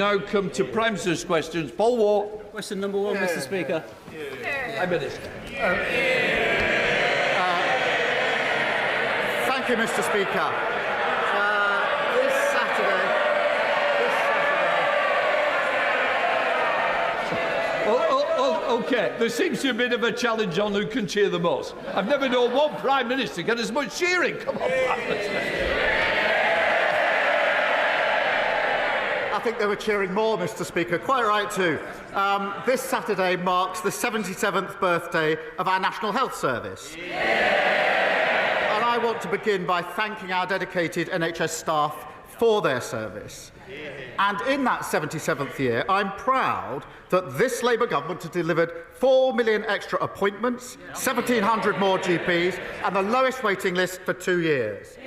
Now come to Prime Minister's questions. Paul Watt. Question number one, Mr. Speaker. Prime Minister. Thank you, Mr. Speaker. This Saturday. OK, there seems to be a bit of a challenge on who can cheer the most. I've never known one Prime Minister get as much cheering. Come on, Prime Minister. I think they were cheering more, Mr. Speaker. Quite right, too. This Saturday marks the 77th birthday of our National Health Service. And I want to begin by thanking our dedicated NHS staff for their service. And in that 77th year, I'm proud that this Labour government has delivered 4 million extra appointments, 1,700 more GPs, and the lowest waiting list for 2 years.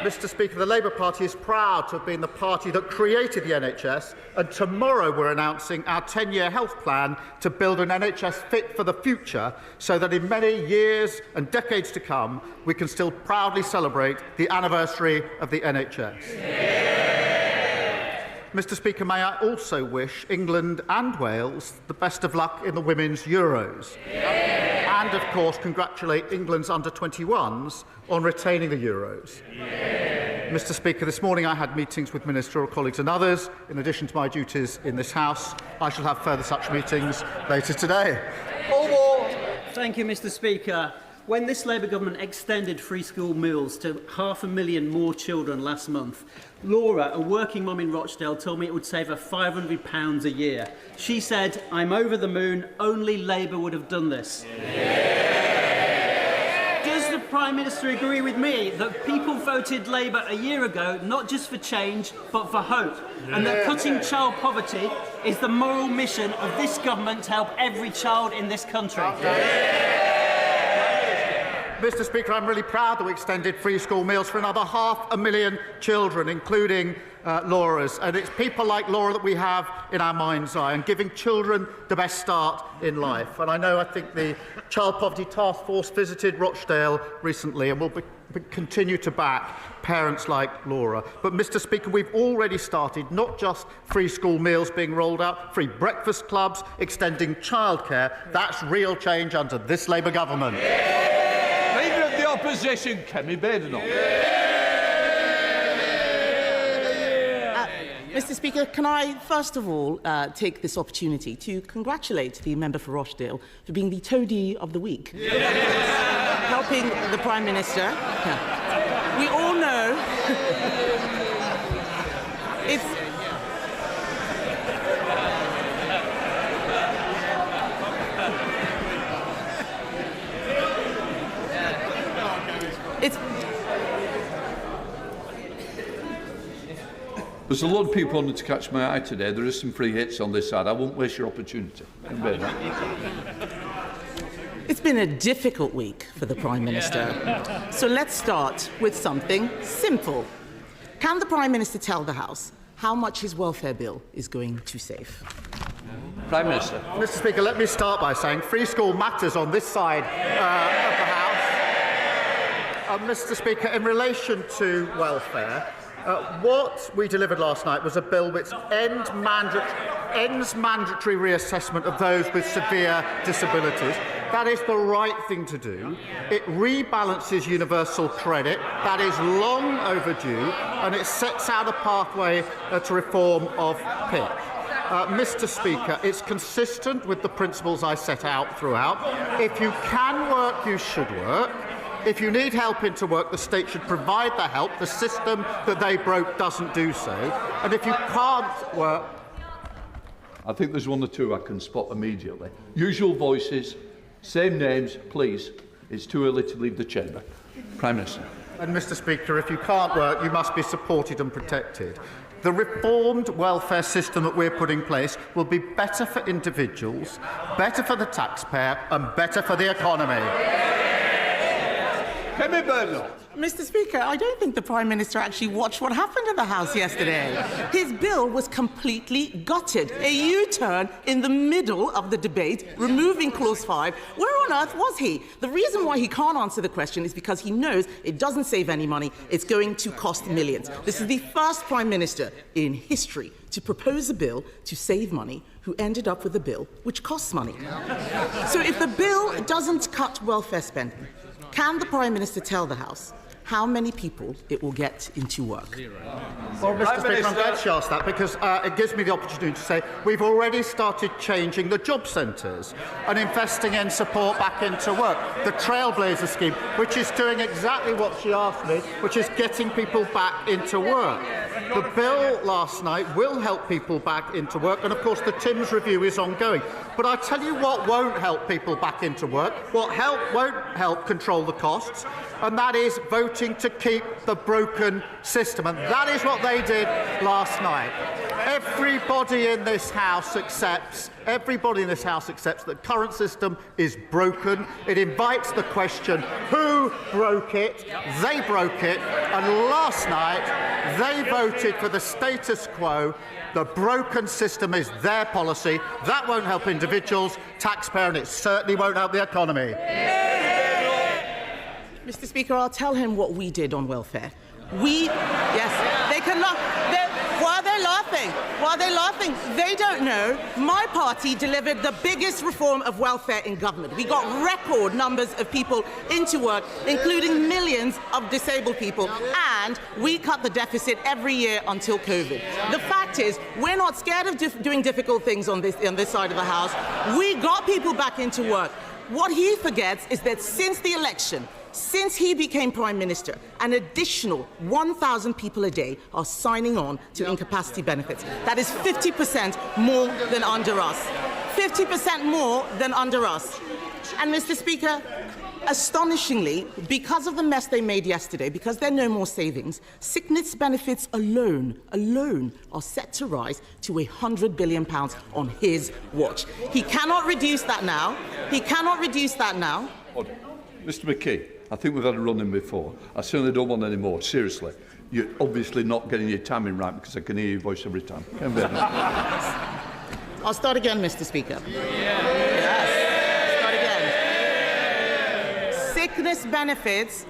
Mr. Speaker, the Labour Party is proud to have been the party that created the NHS, and tomorrow we're announcing our 10-year health plan to build an NHS fit for the future so that in many years and decades to come we can still proudly celebrate the anniversary of the NHS. Mr. Speaker, may I also wish England and Wales the best of luck in the Women's Euros. And, of course, congratulate England's under-21s on retaining the Euros. Mr. Speaker, this morning I had meetings with ministerial colleagues and others. In addition to my duties in this House, I shall have further such meetings later today. Thank you, Mr. Speaker. When this Labour government extended free school meals to 500,000 more children last month, Laura, a working mum in Rochdale, told me it would save her £500 a year. She said, "I'm over the moon, only Labour would have done this." Does the Prime Minister agree with me that people voted Labour a year ago not just for change but for hope, and that cutting child poverty is the moral mission of this government to help every child in this country? Mr. Speaker, I'm really proud that we extended free school meals for another 500,000 children, including Laura's. And it's people like Laura that we have in our mind's eye and giving children the best start in life. And I think the Child Poverty Task Force visited Rochdale recently and will continue to back parents like Laura. But, Mr. Speaker, we've already started not just free school meals being rolled out, free breakfast clubs, extending childcare. That's real change under this Labour government. Leader of the Opposition, Kemi Badenoch. Mr. Speaker, can I first of all take this opportunity to congratulate the member for Rochdale for being the toady of the week, helping the Prime Minister. We all know There's a lot of people wanting to catch my eye today. There is some free hits on this side. I won't waste your opportunity. It's been a difficult week for the Prime Minister. So let's start with something simple. Can the Prime Minister tell the House how much his welfare bill is going to save? Prime Minister. Mr. Speaker, let me start by saying free school matters on this side of the House. Mr. Speaker, in relation to welfare, what we delivered last night was a bill which ends mandatory reassessment of those with severe disabilities. That is the right thing to do. It rebalances universal credit. That is long overdue, and it sets out a pathway to reform of PIP. Mr. Speaker, it's consistent with the principles I set out throughout. If you can work, you should work. If you need help into work, the state should provide the help. The system that they broke doesn't do so. And if you can't work... I think there's one or two I can spot immediately. Usual voices, same names, please. It's too early to leave the chamber. Prime Minister. And, Mr. Speaker, if you can't work, you must be supported and protected. The reformed welfare system that we're putting in place will be better for individuals, better for the taxpayer and better for the economy. Kemi Badenoch. Mr. Speaker, I don't think the Prime Minister actually watched what happened in the House yesterday. His bill was completely gutted. A U-turn in the middle of the debate, removing Clause 5. Where on earth was he? The reason why he can't answer the question is because he knows it doesn't save any money. It's going to cost millions. This is the first Prime Minister in history to propose a bill to save money who ended up with a bill which costs money. So if the bill doesn't cut welfare spending, can the Prime Minister tell the House how many people it will get into work? Well, Mr. Speaker, I'm glad she asked that because it gives me the opportunity to say we've already started changing the job centres and investing in support back into work. The Trailblazer scheme, which is doing exactly what she asked me, which is getting people back into work. The bill last night will help people back into work, and of course the Timms review is ongoing. But I tell you what won't help people back into work, what won't help control the costs, and that is voting to keep the broken system. And that is what they did last night. Everybody in this House accepts that the current system is broken. It invites the question, who broke it? They broke it. And last night, they voted for the status quo. The broken system is their policy. That won't help individuals, taxpayer, and it certainly won't help the economy. Mr. Speaker, I'll tell him what we did on welfare. Yes, they can laugh. While they're laughing, they don't know my party delivered the biggest reform of welfare in government. We got record numbers of people into work, including millions of disabled people, and we cut the deficit every year until COVID. The fact is, we're not scared of doing difficult things on this side of the House. We got people back into work. What he forgets is that since the election, since he became Prime Minister, an additional 1,000 people a day are signing on to incapacity benefits. That is 50% more than under us. 50% more than under us. And, Mr. Speaker, astonishingly, because of the mess they made yesterday, because there are no more savings, sickness benefits alone are set to rise to £100 billion on his watch. He cannot reduce that now. Mr McKee, I think we've had a run-in before. I certainly don't want any more. Seriously. You're obviously not getting your timing right because I can hear your voice every time. I'll start again, Mr. Speaker. Sickness benefits,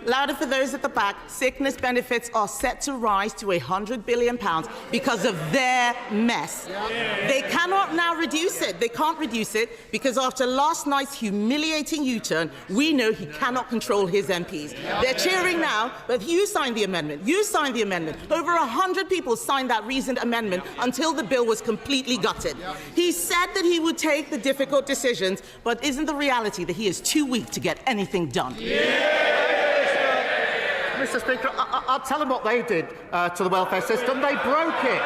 louder for those at the back, sickness benefits are set to rise to £100 billion because of their mess. They cannot now reduce it. They can't reduce it because after last night's humiliating U-turn, we know he cannot control his MPs. They're cheering now, but you signed the amendment. Over 100 people signed that reasoned amendment until the bill was completely gutted. He said that he would take the difficult decisions, but isn't the reality that he is too weak to get anything done? Mr. Speaker, I'll tell them what they did to the welfare system. They broke it.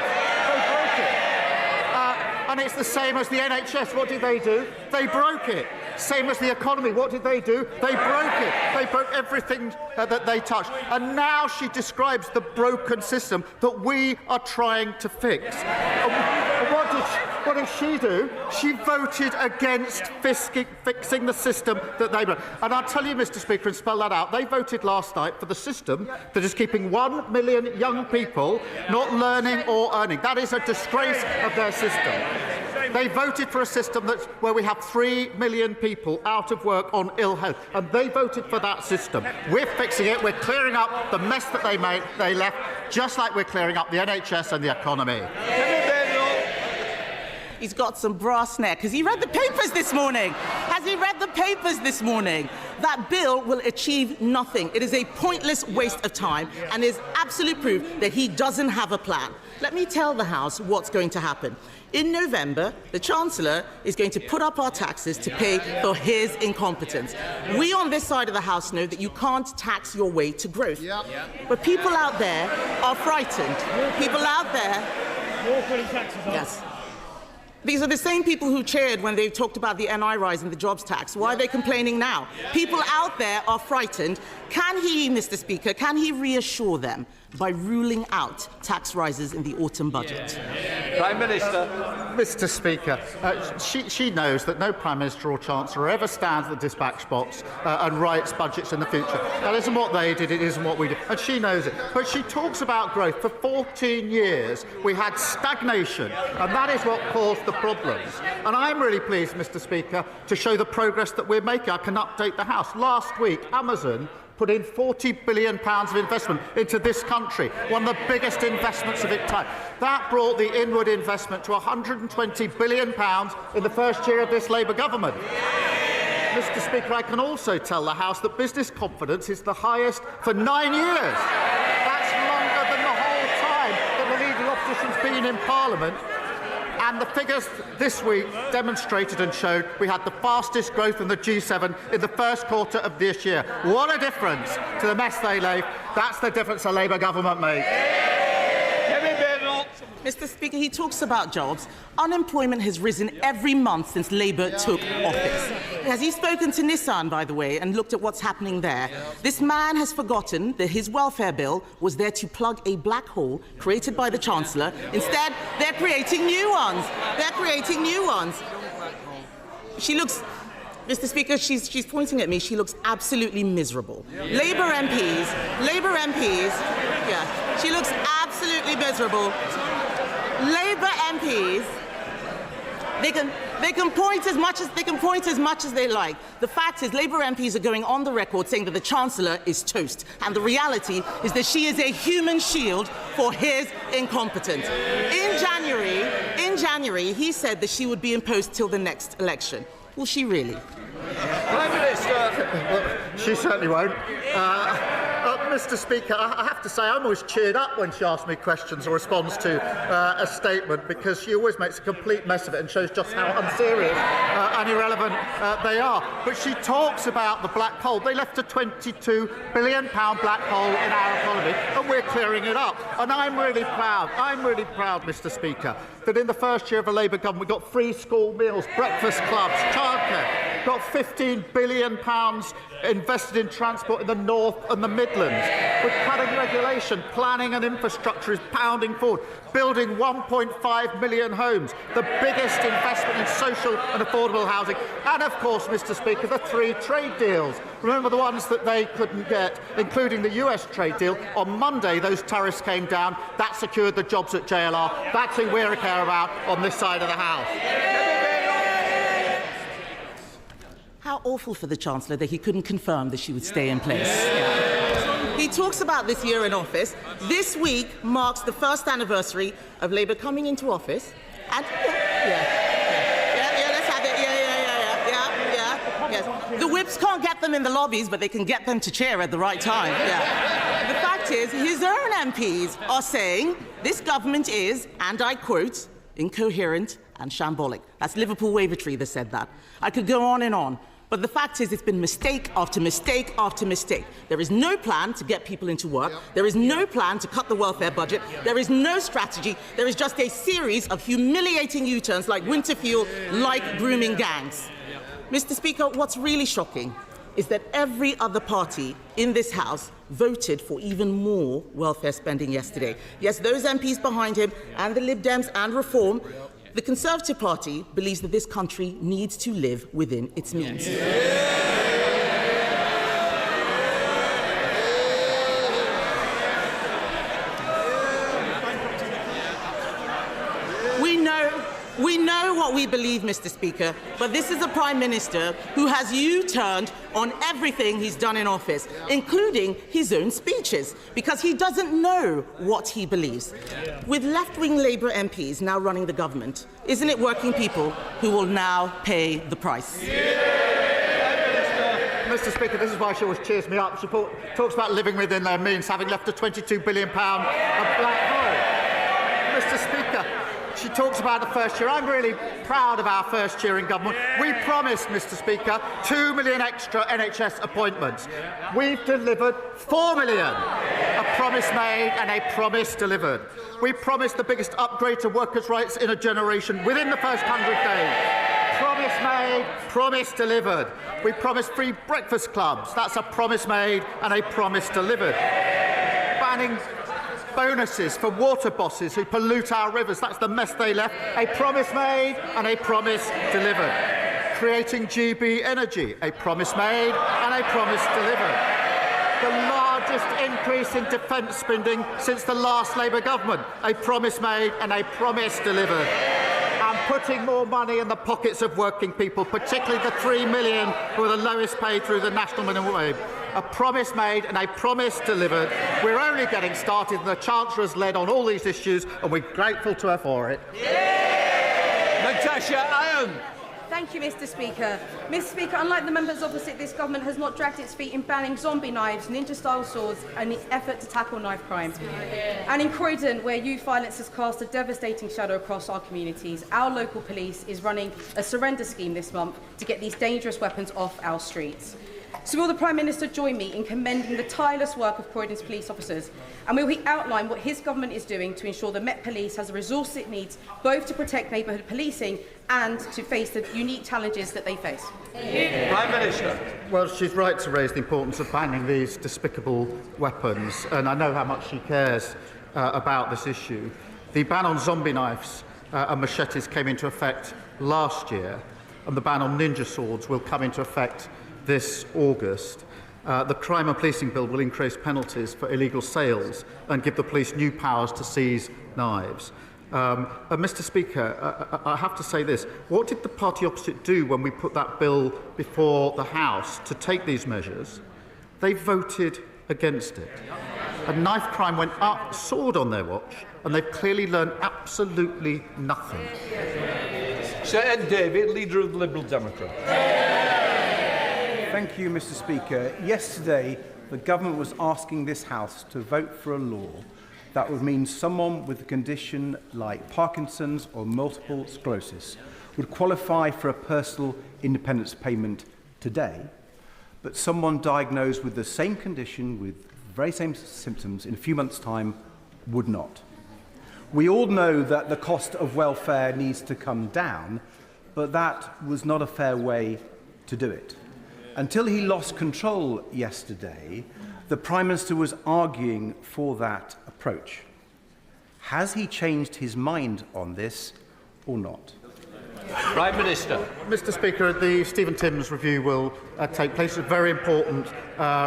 And it's the same as the NHS. What did they do? They broke it. Same as the economy. What did they do? They broke it. They broke everything that they touched. And now she describes the broken system that we are trying to fix. What did she do? She voted against fixing the system that they broke. And I'll tell you, Mr. Speaker, and spell that out, they voted last night for the system that is keeping 1 million young people not learning or earning. That is a disgrace of their system. They voted for a system where we have 3 million people out of work on ill health, and they voted for that system. We're fixing it. We're clearing up the mess that they left, just like we're clearing up the NHS and the economy. He's got some brass neck. Has he read the papers this morning? That bill will achieve nothing. It is a pointless waste of time and is absolute proof that he doesn't have a plan. Let me tell the House what's going to happen. In November, the Chancellor is going to put up our taxes to pay for his incompetence. We on this side of the House know that you can't tax your way to growth. But people out there are frightened. Yes. These are the same people who cheered when they talked about the NI rise and the jobs tax. Why are they complaining now? People out there are frightened. Can he, Mr. Speaker, can he reassure them by ruling out tax rises in the autumn budget? Prime Minister. Mr. Speaker, she knows that no Prime Minister or Chancellor ever stands at the dispatch box and writes budgets in the future. That isn't what they did, it isn't what we did, and she knows it. But she talks about growth. For 14 years, we had stagnation, and that is what caused the problems. And I'm really pleased, Mr. Speaker, to show the progress that we're making. I can update the House. Last week, Amazon put in £40 billion of investment into this country, one of the biggest investments of its time. That brought the inward investment to £120 billion in the first year of this Labour government. Mr. Speaker, I can also tell the House that business confidence is the highest for 9 years. That's longer than the whole time that the leading opposition's been in Parliament. And the figures this week demonstrated and showed we had the fastest growth in the G7 in the first quarter of this year. What a difference to the mess they left. That's the difference a Labour government made. Kemi Badenoch. Mr. Speaker, he talks about jobs. Unemployment has risen every month since Labour took office. Has he spoken to Nissan, by the way, and looked at what's happening there? This man has forgotten that his welfare bill was there to plug a black hole created by the Chancellor. Instead, they're creating new ones. They're creating new ones. She looks... Mr. Speaker, she's pointing at me. She looks absolutely miserable. Labour MPs, yeah, she looks absolutely miserable. Labour MPs, they can point as much as they like. The fact is, Labour MPs are going on the record saying that the Chancellor is toast, and the reality is that she is a human shield for his incompetence. In January, he said that she would be in post till the next election. Will she really? Prime Minister. Well, she certainly won't. Mr. Speaker, I have to say I'm always cheered up when she asks me questions or responds to a statement, because she always makes a complete mess of it and shows just how unserious and irrelevant they are. But she talks about the black hole. They left a £22 billion black hole in our economy, and we're clearing it up. And I'm really proud, Mr. Speaker, that in the first year of a Labour government we got free school meals, breakfast clubs, childcare, got £15 billion invested in transport in the North and the Midlands. With cutting regulation, planning and infrastructure is pounding forward, building 1.5 million homes, the biggest investment in social and affordable housing. And of course, Mr. Speaker, the 3 trade deals. Remember the ones that they couldn't get, including the US trade deal. On Monday, those tariffs came down. That secured the jobs at JLR. That's who we care about on this side of the House. How awful for the Chancellor that he couldn't confirm that she would stay in place. Yeah. He talks about this year in office. This week marks the first anniversary of Labour coming into office. And let's have it. Yes. The whips can't get them in the lobbies, but they can get them to cheer at the right time. Yeah. The fact is, his own MPs are saying this government is, and I quote, incoherent and shambolic. That's Liverpool Wavertree that said that. I could go on and on. But the fact is, it's been mistake after mistake after mistake. There is no plan to get people into work. There is no plan to cut the welfare budget. There is no strategy. There is just a series of humiliating U-turns like winter fuel, like grooming gangs. Mr. Speaker, what's really shocking is that every other party in this House voted for even more welfare spending yesterday. Yes, those MPs behind him and the Lib Dems and Reform. The Conservative Party believes that this country needs to live within its means. We know what we believe, Mr. Speaker, but this is a Prime Minister who has U-turned on everything he's done in office, including his own speeches, because he doesn't know what he believes. With left-wing Labour MPs now running the government, isn't it working people who will now pay the price? Mr. Speaker, this is why she always cheers me up. She talks about living within their means, having left a £22 billion black hole. Mr. Speaker, she talks about the first year. I'm really proud of our first year in government. We promised, Mr. Speaker, 2 million extra NHS appointments. We've delivered 4 million. A promise made and a promise delivered. We promised the biggest upgrade to workers' rights in a generation within the first 100 days. Promise made, promise delivered. We promised free breakfast clubs. That's a promise made and a promise delivered. bonuses for water bosses who pollute our rivers. That's the mess they left. A promise made and a promise delivered. Creating GB Energy. A promise made and a promise delivered. The largest increase in defence spending since the last Labour government. A promise made and a promise delivered. And putting more money in the pockets of working people, particularly the 3 million who are the lowest paid through the national minimum wage. A promise made and a promise delivered. We're only getting started, and the Chancellor has led on all these issues, and we're grateful to her for it. Natasha Iron. Thank you, Mr. Speaker. Mr. Speaker, unlike the members opposite, this government has not dragged its feet in banning zombie knives, ninja-style swords and its effort to tackle knife crime. And in Croydon, where youth violence has cast a devastating shadow across our communities, our local police is running a surrender scheme this month to get these dangerous weapons off our streets. So will the Prime Minister join me in commending the tireless work of Croydon's police officers? And will he outline what his government is doing to ensure the Met Police has the resources it needs both to protect neighbourhood policing and to face the unique challenges that they face? Prime Minister. Well, she's right to raise the importance of banning these despicable weapons, and I know how much she cares about this issue. The ban on zombie knives and machetes came into effect last year, and the ban on ninja swords will come into effect this August. The Crime and Policing Bill will increase penalties for illegal sales and give the police new powers to seize knives. Mr. Speaker, I have to say this. What did the party opposite do when we put that bill before the House to take these measures? They voted against it. And knife crime went up, soared on their watch, and they've clearly learned absolutely nothing. Sir Ed Davey, Leader of the Liberal Democrats. Thank you, Mr. Speaker. Yesterday, the government was asking this House to vote for a law that would mean someone with a condition like Parkinson's or multiple sclerosis would qualify for a personal independence payment today, but someone diagnosed with the same condition with the very same symptoms in a few months' time would not. We all know that the cost of welfare needs to come down, but that was not a fair way to do it. Until he lost control yesterday, the Prime Minister was arguing for that approach. Has he changed his mind on this or not? Prime Minister. Mr. Speaker, the Stephen Timms review will take place. It's a very important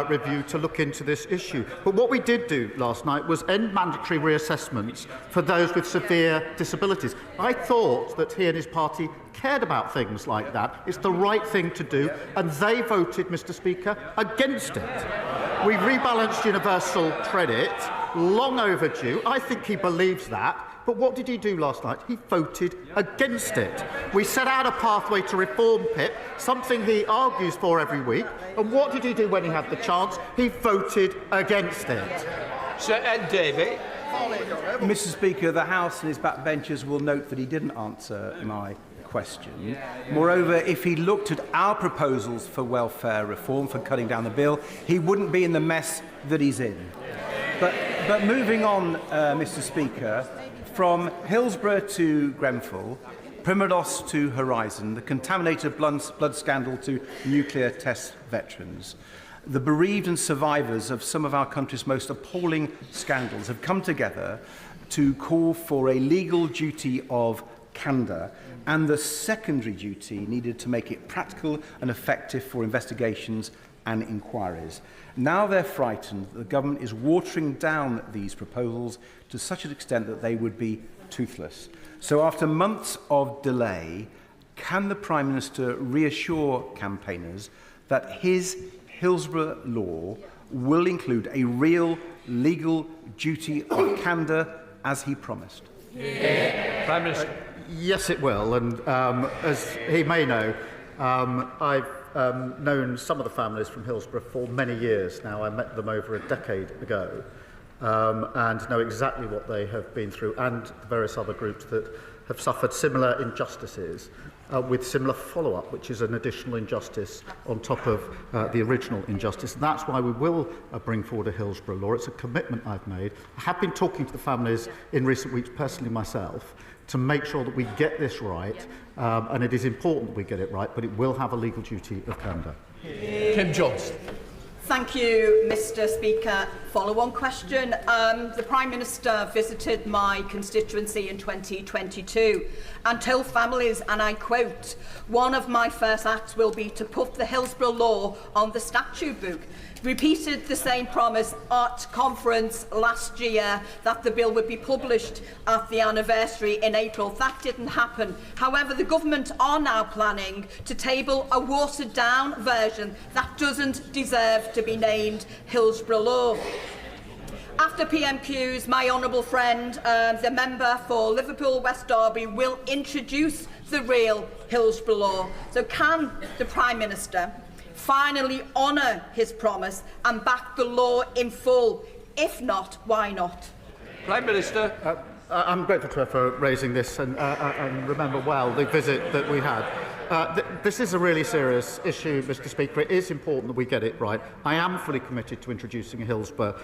review to look into this issue. But what we did do last night was end mandatory reassessments for those with severe disabilities. I thought that he and his party cared about things like that. It's the right thing to do, and they voted, Mr. Speaker, against it. We rebalanced universal credit, long overdue. I think he believes that. But what did he do last night? He voted against it. We set out a pathway to reform PIP, something he argues for every week. And what did he do when he had the chance? He voted against it. Sir Ed Davey. Mr. Speaker, the House and his backbenchers will note that he didn't answer my question. Moreover, if he looked at our proposals for welfare reform, for cutting down the bill, he wouldn't be in the mess that he's in. But moving on, Mr. Speaker, from Hillsborough to Grenfell, Primados to Horizon, the contaminated blood scandal to nuclear test veterans, the bereaved and survivors of some of our country's most appalling scandals have come together to call for a legal duty of candour and the secondary duty needed to make it practical and effective for investigations and inquiries. Now they're frightened that the government is watering down these proposals to such an extent that they would be toothless. So after months of delay, can the Prime Minister reassure campaigners that his Hillsborough Law will include a real legal duty of candour as he promised? Prime Minister. Yes, it will. And as he may know, I've known some of the families from Hillsborough for many years now. I met them over a decade ago and know exactly what they have been through, and the various other groups that have suffered similar injustices with similar follow-up, which is an additional injustice on top of the original injustice. And that's why we will bring forward a Hillsborough Law. It's a commitment I've made. I have been talking to the families in recent weeks, personally myself, to make sure that we get this right, and it is important that we get it right, but it will have a legal duty of candour. Kim Johnson. Thank you, Mr Speaker. Follow-on question. The Prime Minister visited my constituency in 2022 and told families, and I quote, "One of my first acts will be to put the Hillsborough Law on the statute book." Repeated the same promise at conference last year that the bill would be published at the anniversary in April. That didn't happen. However, the government are now planning to table a watered-down version that doesn't deserve to be named Hillsborough Law. After PMQs, my honourable friend, the member for Liverpool West Derby, will introduce the real Hillsborough Law. So can the Prime Minister finally honour his promise and back the law in full? If not, why not? Prime Minister. I'm grateful to her for raising this and remember well the visit that we had. This is a really serious issue, Mr Speaker. It is important that we get it right. I am fully committed to introducing a Hillsborough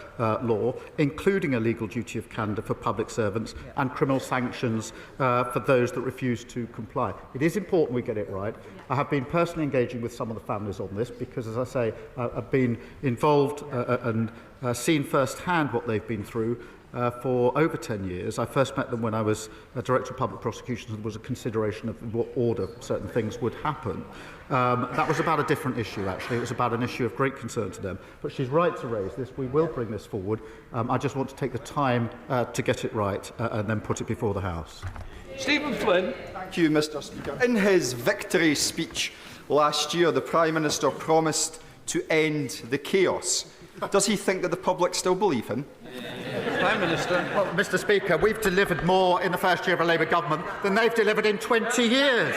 law, including a legal duty of candour for public servants and criminal sanctions for those that refuse to comply. It is important we get it right. I have been personally engaging with some of the families on this because, as I say, I've been involved and seen firsthand what they've been through for over 10 years. I first met them when I was Director of Public Prosecutions and there was a consideration of what order certain things would happen. That was about a different issue, actually. It was about an issue of great concern to them. But she's right to raise this. We will bring this forward. I just want to take the time to get it right and then put it before the House. Stephen Flynn. Thank you, Mr Speaker. In his victory speech last year, the Prime Minister promised to end the chaos. Does he think that the public still believe him? Prime Minister. Well, Mr Speaker, we've delivered more in the first year of a Labour government than they've delivered in 20 years.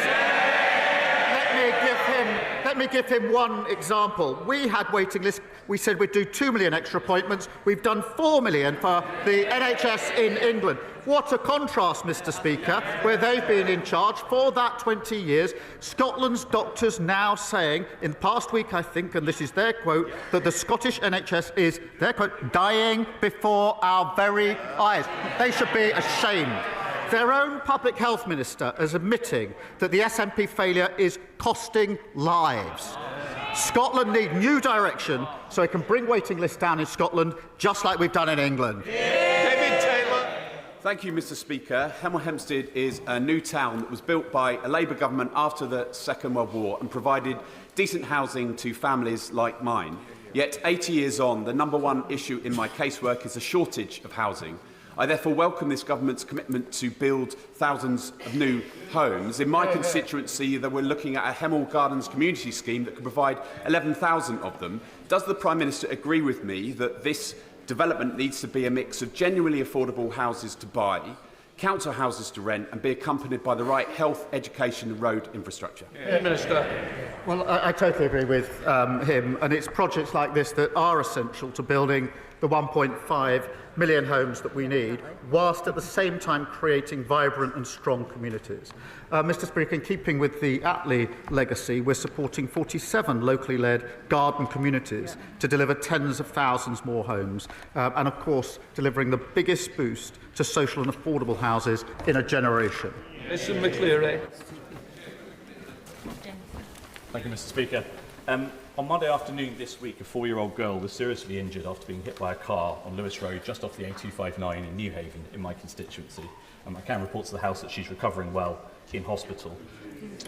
Let me give him one example. We had waiting lists. We said we'd do 2 million extra appointments. We've done 4 million for the NHS in England. What a contrast, Mr Speaker, where they've been in charge for that 20 years. Scotland's doctors now saying, in the past week, I think, and this is their quote, that the Scottish NHS is, their quote, dying before our very eyes. They should be ashamed. Their own Public Health Minister is admitting that the SNP failure is costing lives. Scotland need new direction so it can bring waiting lists down in Scotland, just like we've done in England. David Taylor. Thank you, Mr Speaker. Hemel Hempstead is a new town that was built by a Labour government after the Second World War and provided decent housing to families like mine. Yet 80 years on, the #1 issue in my casework is a shortage of housing. I therefore welcome this government's commitment to build thousands of new homes. In my constituency, we're looking at a Hemel Gardens community scheme that could provide 11,000 of them. Does the Prime Minister agree with me that this development needs to be a mix of genuinely affordable houses to buy, council houses to rent, and be accompanied by the right health, education and road infrastructure? Minister. Well, I totally agree with him, and it's projects like this that are essential to building the 1.5 million homes that we need, whilst at the same time creating vibrant and strong communities. Mr Speaker, in keeping with the Attlee legacy, we're supporting 47 locally led garden communities to deliver tens of thousands more homes, and of course delivering the biggest boost to social and affordable houses in a generation. Mr McCleary. Thank you, Mr Speaker. On Monday afternoon this week, a 4-year-old girl was seriously injured after being hit by a car on Lewis Road just off the A259 in Newhaven in my constituency. I can report to the House that she's recovering well in hospital.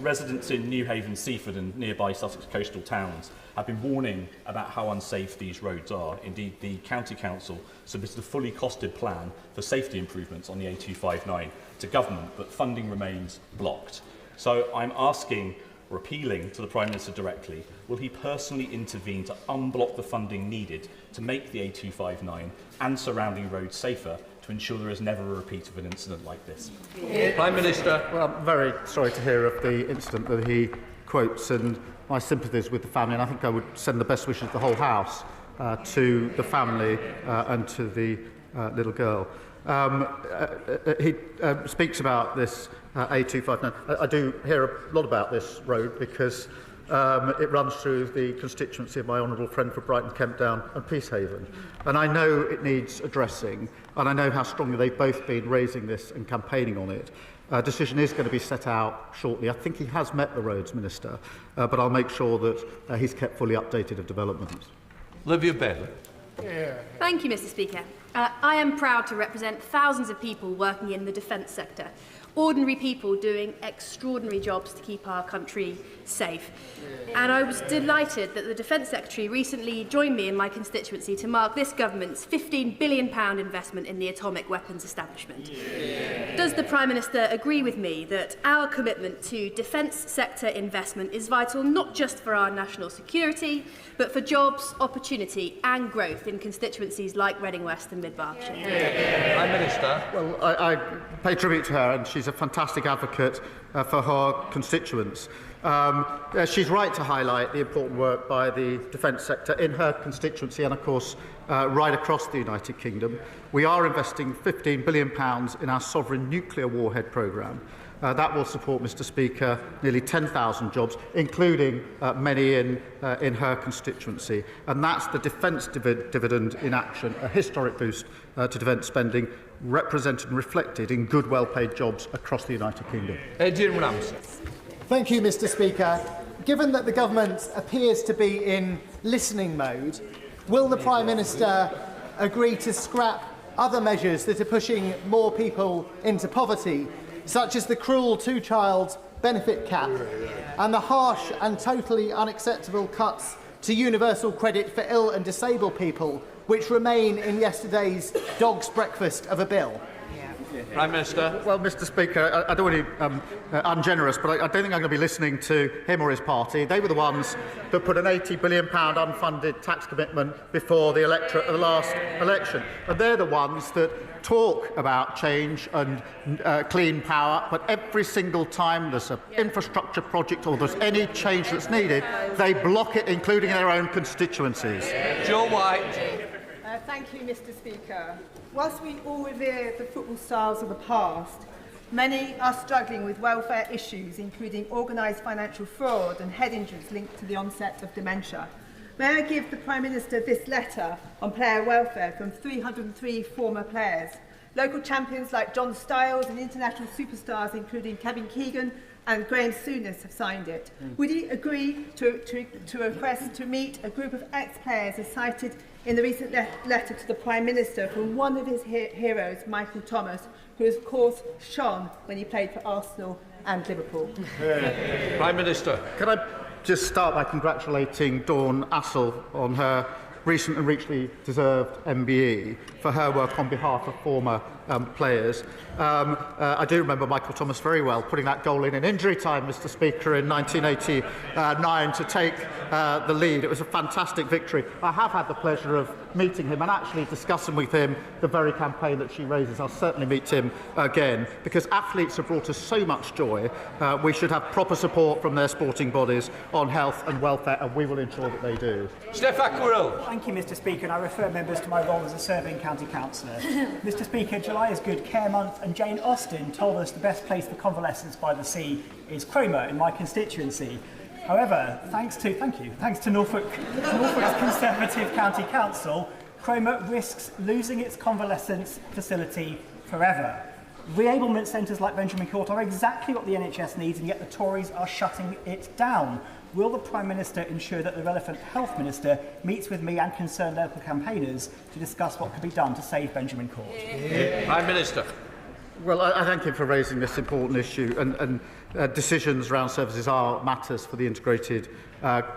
Residents in Newhaven, Seaford and nearby Sussex coastal towns have been warning about how unsafe these roads are. Indeed, the County Council submitted a fully costed plan for safety improvements on the A259 to government, but funding remains blocked. So I'm asking, or appealing to the Prime Minister directly, will he personally intervene to unblock the funding needed to make the A259 and surrounding roads safer to ensure there is never a repeat of an incident like this? Prime Minister. Well, I'm very sorry to hear of the incident that he quotes, and my sympathies with the family, and I think I would send the best wishes of the whole House to the family and to the little girl. He speaks about this A259. I do hear a lot about this road because it runs through the constituency of my honourable friend for Brighton, Kemp Down and Peacehaven. And I know it needs addressing, and I know how strongly they've both been raising this and campaigning on it. A decision is going to be set out shortly. I think he has met the Roads Minister, but I'll make sure that he's kept fully updated of developments. Olivia Bailey. Thank you, Mr. Speaker. I am proud to represent thousands of people working in the defence sector. Ordinary people doing extraordinary jobs to keep our country safe. And I was delighted that the Defence Secretary recently joined me in my constituency to mark this government's £15 billion investment in the atomic weapons establishment. Does the Prime Minister agree with me that our commitment to defence sector investment is vital not just for our national security, but for jobs, opportunity and growth in constituencies like Reading West and Mid-Berkshire? Prime Minister. Well, I pay tribute to her, and she's a fantastic advocate for her constituents. She's right to highlight the important work by the defence sector in her constituency and, of course, right across the United Kingdom. We are investing £15 billion in our sovereign nuclear warhead programme. That will support, Mr. Speaker, nearly 10,000 jobs, including many in her constituency. And that's the defence dividend in action, a historic boost to defence spending, represented and reflected in good, well-paid jobs across the United Kingdom. Adrian Ramsey. Thank you, Mr. Speaker. Given that the government appears to be in listening mode, will the Prime Minister agree to scrap other measures that are pushing more people into poverty, such as the cruel two-child benefit cap and the harsh and totally unacceptable cuts to universal credit for ill and disabled people, which remain in yesterday's dog's breakfast of a bill? Prime Minister. Well, Mr. Speaker, I don't want to be ungenerous, but I don't think I'm going to be listening to him or his party. They were the ones that put an £80 billion unfunded tax commitment before the electorate of the last election. And they're the ones that talk about change and clean power, but every single time there's an infrastructure project or there's any change that's needed, they block it, including in their own constituencies. Joe White. Thank you, Mr. Speaker. Whilst we all revere the football stars of the past, many are struggling with welfare issues, including organised financial fraud and head injuries linked to the onset of dementia. May I give the Prime Minister this letter on player welfare from 303 former players? Local champions like John Stiles and international superstars including Kevin Keegan and Graham Souness have signed it. Would he agree to request to meet a group of ex-players as cited in the recent letter to the Prime Minister from one of his heroes, Michael Thomas, who of course shone when he played for Arsenal and Liverpool? Prime Minister. Can I just start by congratulating Dawn Assel on her recent and richly deserved MBE for her work on behalf of former players. I do remember Michael Thomas very well, putting that goal in injury time, Mr. Speaker, in 1989 to take the lead. It was a fantastic victory. I have had the pleasure of meeting him and actually discussing with him the very campaign that she raises. I'll certainly meet him again, because athletes have brought us so much joy. We should have proper support from their sporting bodies on health and welfare, and we will ensure that they do. Steph Aquarell. Thank you, Mr. Speaker, and I refer members to my role as a serving county councillor. Mr. Speaker, July is Good Care Month, and Jane Austen told us the best place for convalescence by the sea is Cromer in my constituency. However, thanks to Norfolk's Conservative County Council, Cromer risks losing its convalescence facility forever. Reablement centres like Benjamin Court are exactly what the NHS needs, and yet the Tories are shutting it down. Will the Prime Minister ensure that the relevant Health Minister meets with me and concerned local campaigners to discuss what could be done to save Benjamin Court? Prime Minister. Well, I thank him for raising this important issue, and decisions around services are matters for the Integrated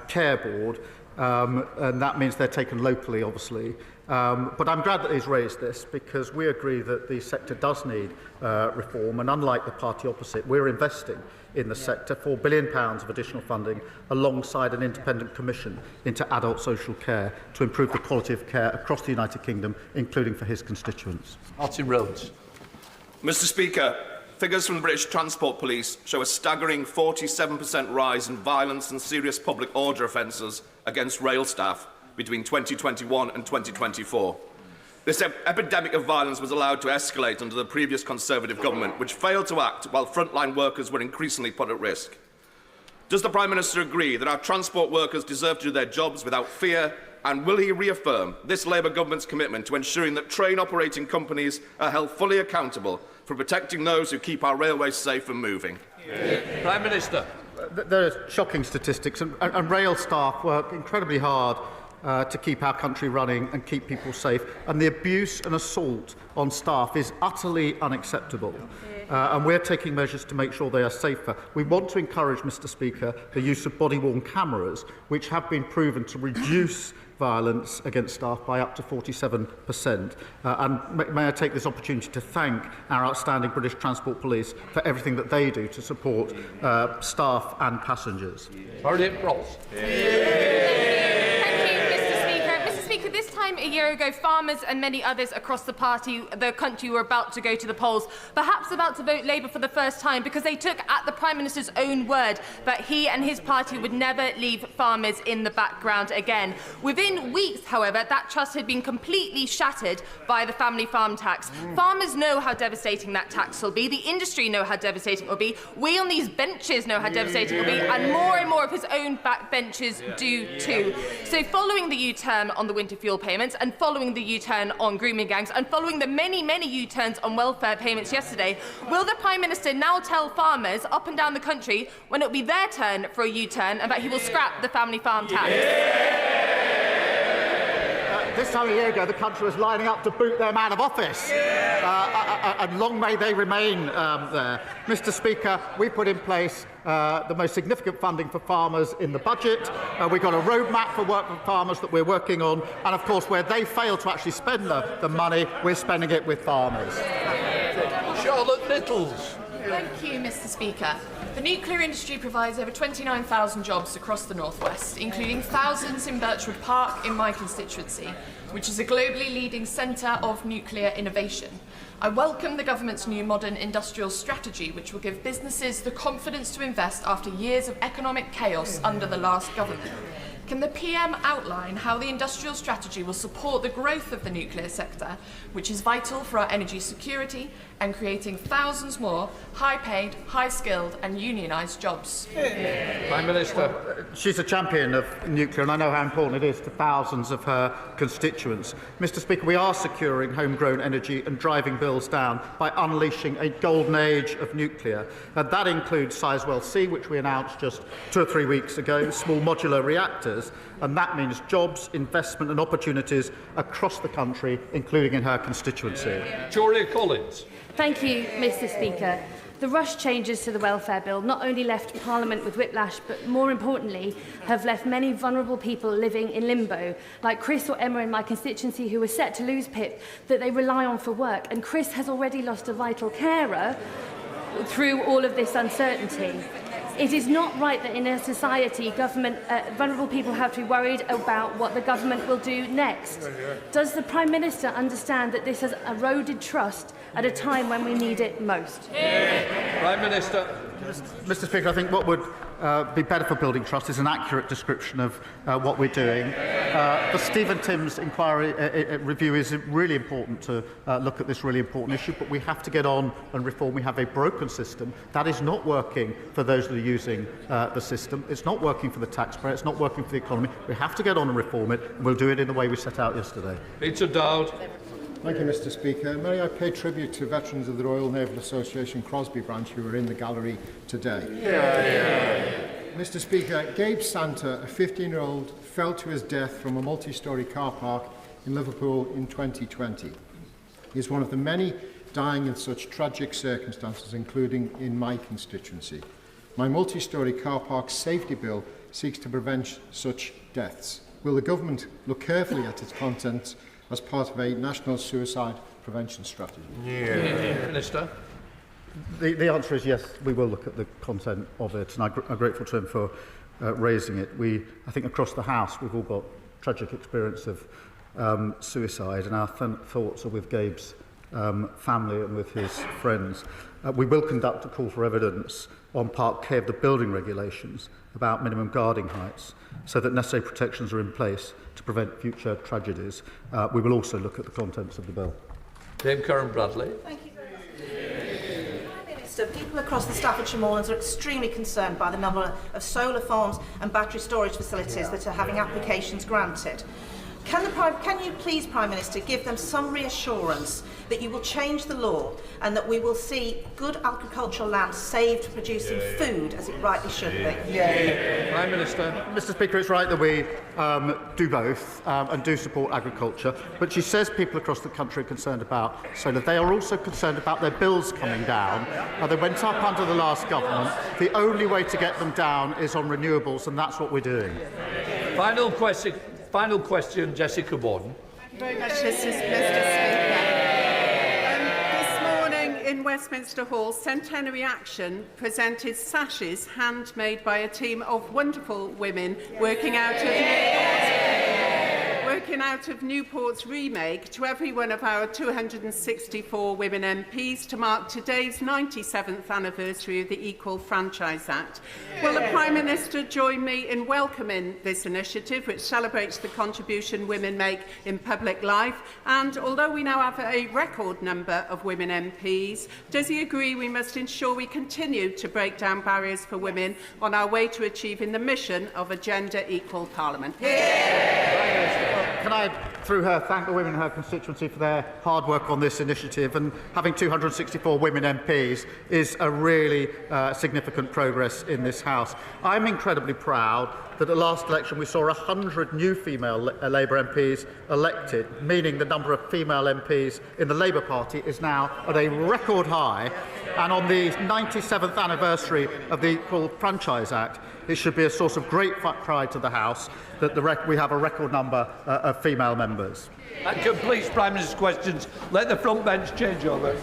Care Board, and that means they're taken locally, obviously. But I'm glad that he's raised this, because we agree that the sector does need reform, and unlike the party opposite, we're investing in the sector £4 billion of additional funding alongside an independent commission into adult social care to improve the quality of care across the United Kingdom, including for his constituents. Martin Rhodes. Mr. Speaker, figures from the British Transport Police show a staggering 47% rise in violence and serious public order offences against rail staff between 2021 and 2024. This epidemic of violence was allowed to escalate under the previous Conservative government, which failed to act while frontline workers were increasingly put at risk. Does the Prime Minister agree that our transport workers deserve to do their jobs without fear, and will he reaffirm this Labour government's commitment to ensuring that train operating companies are held fully accountable for protecting those who keep our railways safe and moving? Prime Minister. There are shocking statistics, and rail staff work incredibly hard to keep our country running and keep people safe. And the abuse and assault on staff is utterly unacceptable. And we're taking measures to make sure they are safer. We want to encourage, Mr. Speaker, the use of body-worn cameras, which have been proven to reduce violence against staff by up to 47%. And may I take this opportunity to thank our outstanding British Transport Police for everything that they do to support staff and passengers. This time a year ago, farmers and many others across the country were about to go to the polls, perhaps about to vote Labour for the first time, because they took at the Prime Minister's own word that he and his party would never leave farmers in the background again. Within weeks, however, that trust had been completely shattered by the family farm tax. Farmers know how devastating that tax will be. The industry know how devastating it will be. We on these benches know how devastating it will be, and more of his own backbenchers do too. So following the U-turn on the winter fuel payments, and following the U-turn on grooming gangs, and following the many U-turns on welfare payments yesterday, will the Prime Minister now tell farmers up and down the country when it will be their turn for a U-turn and that he will scrap the family farm tax? This time a year ago, the country was lining up to boot their man of office. And long may they remain there. Mr. Speaker, we put in place the most significant funding for farmers in the budget. We've got a roadmap for work for farmers that we're working on. And, of course, where they fail to actually spend the money, we're spending it with farmers. Charlotte Littles. Thank you, Mr. Speaker. The nuclear industry provides over 29,000 jobs across the North West, including thousands in Birchwood Park in my constituency, which is a globally leading centre of nuclear innovation. I welcome the government's new modern industrial strategy, which will give businesses the confidence to invest after years of economic chaos under the last government. Can the PM outline how the industrial strategy will support the growth of the nuclear sector, which is vital for our energy security and creating thousands more high-paid, high-skilled and unionised jobs? Prime Minister. She's a champion of nuclear, and I know how important it is to thousands of her constituents. Mr. Speaker, we are securing homegrown energy and driving bills down by unleashing a golden age of nuclear. That includes Sizewell C, which we announced just 2 or 3 weeks ago, small modular reactors, and that means jobs, investment and opportunities across the country, including in her constituency. Julia Collins. Thank you, Mr. Speaker. The rush changes to the welfare bill not only left Parliament with whiplash, but more importantly, have left many vulnerable people living in limbo, like Chris or Emma in my constituency, who were set to lose PIP that they rely on for work. And Chris has already lost a vital carer through all of this uncertainty. It is not right that in a society, vulnerable people have to be worried about what the government will do next. Does the Prime Minister understand that this has eroded trust at a time when we need it most? Prime Minister. Mr. Speaker, I think what would be better for building trust is an accurate description of what we're doing. The Stephen Timms inquiry review is really important to look at this really important issue, but we have to get on and reform. We have a broken system that is not working for those that are using the system. It's not working for the taxpayer. It's not working for the economy. We have to get on and reform it, and we'll do it in the way we set out yesterday. Peter Dowd. Thank you, Mr. Speaker. May I pay tribute to veterans of the Royal Naval Association Crosby branch who are in the gallery today. Mr. Speaker, Gabe Santa, a 15-year-old, fell to his death from a multi-storey car park in Liverpool in 2020. He is one of the many dying in such tragic circumstances, including in my constituency. My multi-storey car park safety bill seeks to prevent such deaths. Will the government look carefully at its contents as part of a national suicide prevention strategy? Minister. The answer is yes, we will look at the content of it, and I'm grateful to him for raising it. I think across the House we've all got tragic experience of suicide, and our thoughts are with Gabe's family and with his friends. We will conduct a call for evidence on Part K of the building regulations about minimum guarding heights, so that necessary protections are in place to prevent future tragedies. We will also look at the contents of the bill. Dame Karen Bradley. Thank you very much. Prime Minister, people across the Staffordshire Moorlands are extremely concerned by the number of solar farms and battery storage facilities that are having applications granted. Can you please, Prime Minister, give them some reassurance that you will change the law and that we will see good agricultural land saved for producing food as it rightly should be. Prime Minister. Mr. Speaker, it's right that we do both and do support agriculture, but she says people across the country are concerned about solar. They are also concerned about their bills coming down. They went up under the last government. The only way to get them down is on renewables, and that's what we're doing. Final question, Jessica Warden. Thank you very much, Mr. Speaker. This morning in Westminster Hall, Centenary Action presented sashes handmade by a team of wonderful women working out of Newport's remake to every one of our 264 women MPs to mark today's 97th anniversary of the Equal Franchise Act. Will the Prime Minister join me in welcoming this initiative, which celebrates the contribution women make in public life? And although we now have a record number of women MPs, does he agree we must ensure we continue to break down barriers for women on our way to achieving the mission of a gender-equal Parliament? Can I, through her, thank the women in her constituency for their hard work on this initiative, and having 264 women MPs is a really significant progress in this House. I'm incredibly proud that at the last election we saw 100 new female Labour MPs elected, meaning the number of female MPs in the Labour Party is now at a record high. And on the 97th anniversary of the Equal Franchise Act, it should be a source of great pride to the House that we have a record number of female members. That completes Prime Minister's questions. Let the front bench change over.